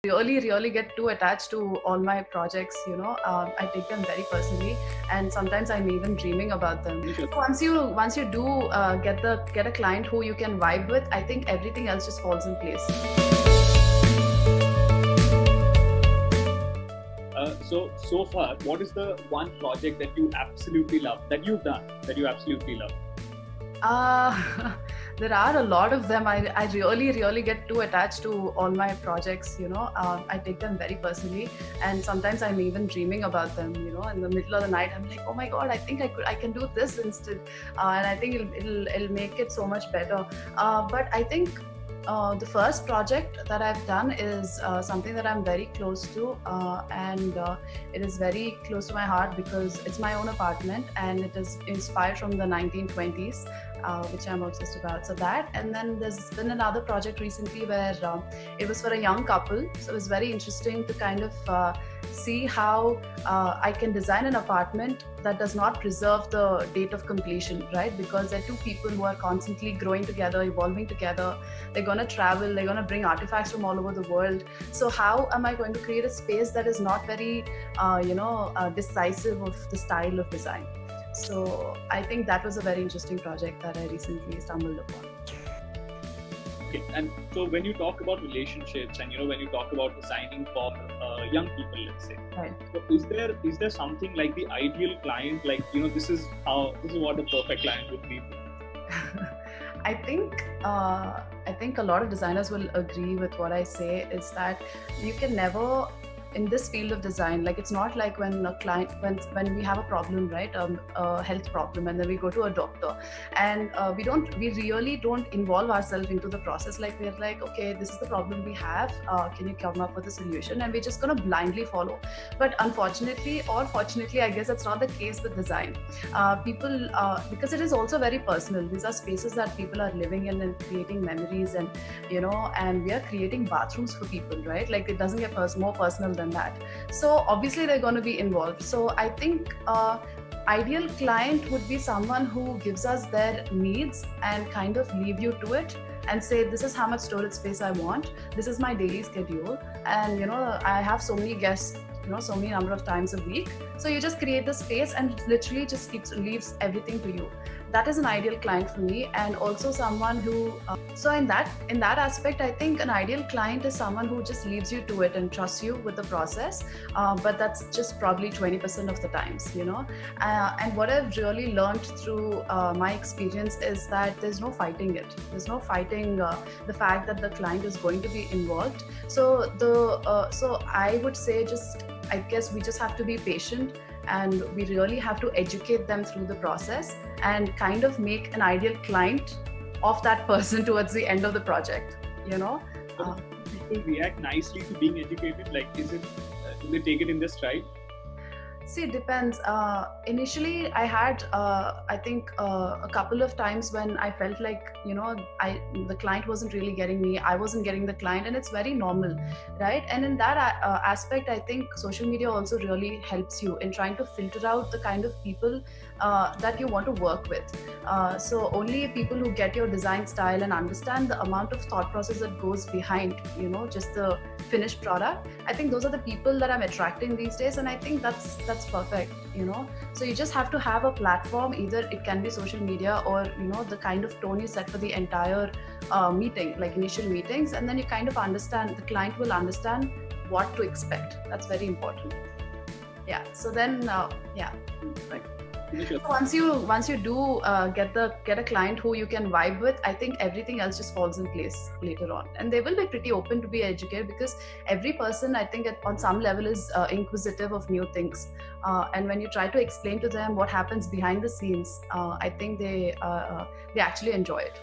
Really get too attached to all my projects. I take them very personally, and sometimes I'm even dreaming about them. Sure. Once you do get a client who you can vibe with, I think everything else just falls in place. So far, what is the one project that you absolutely love, that you've done, that you absolutely love? There are a lot of them. I really get too attached to all my projects. I take them very personally, and sometimes I'm even dreaming about them. In the middle of the night, I'm like, oh my god, I think I can do this instead, and I think it'll make it so much better. But I think the first project that I've done is something that I'm very close to, and it is very close to my heart because it's my own apartment and it is inspired from the 1920s, which I'm obsessed about. So that, and then there's been another project recently where it was for a young couple. So it was very interesting to kind of see how I can design an apartment that does not preserve the date of completion, right? Because they're two people who are constantly growing together, evolving together. They're going to travel, they're going to bring artifacts from all over the world. So how am I going to create a space that is not very, decisive of the style of design? So I think that was a very interesting project that I recently stumbled upon. Okay, and so when you talk about relationships and when you talk about designing for young people, let's say, right. So is there something like the ideal client, like this is what the perfect client would be? I think a lot of designers will agree with what I say, is that you can never, in this field of design, like it's not like when a client, when we have a problem, right, a health problem, and then we go to a doctor, and we really don't involve ourselves into the process. Like we're like, okay, this is the problem we have, can you come up with a solution? And we're just gonna blindly follow. But unfortunately, or fortunately, I guess that's not the case with design. People, because it is also very personal. These are spaces that people are living in and creating memories, and and we are creating bathrooms for people, right? Like it doesn't get more personal than that. So obviously they're going to be involved. So I think ideal client would be someone who gives us their needs and kind of leave you to it and say, this is how much storage space I want, this is my daily schedule, and I have so many guests, so many number of times a week. So you just create the space and literally just leaves everything to you. That is an ideal client for me. And also someone who, so in that aspect, I think an ideal client is someone who just leaves you to it and trusts you with the process. But that's just probably 20% of the times, and what I've really learned through my experience is that there's no fighting it. There's no fighting the fact that the client is going to be involved. So so I would say, I guess we just have to be patient, and we really have to educate them through the process and kind of make an ideal client of that person towards the end of the project, People react nicely to being educated? Like, is it, do they take it in their stride? See, it depends. Initially, I had, I think, a couple of times when I felt like, the client wasn't really getting me, I wasn't getting the client, and it's very normal, right? And in that aspect, I think social media also really helps you in trying to filter out the kind of people that you want to work with. So only people who get your design style and understand the amount of thought process that goes behind, just the finished product, I think those are the people that I'm attracting these days, and I think that's perfect. So you just have to have a platform. Either it can be social media, or the kind of tone you set for the entire meeting, like initial meetings, and then you kind of understand, the client will understand what to expect. That's very important. Yeah. So then right. So once you do get a client who you can vibe with, I think everything else just falls in place later on, and they will be pretty open to be educated, because every person, I think, on some level is inquisitive of new things, and when you try to explain to them what happens behind the scenes, I think they actually enjoy it.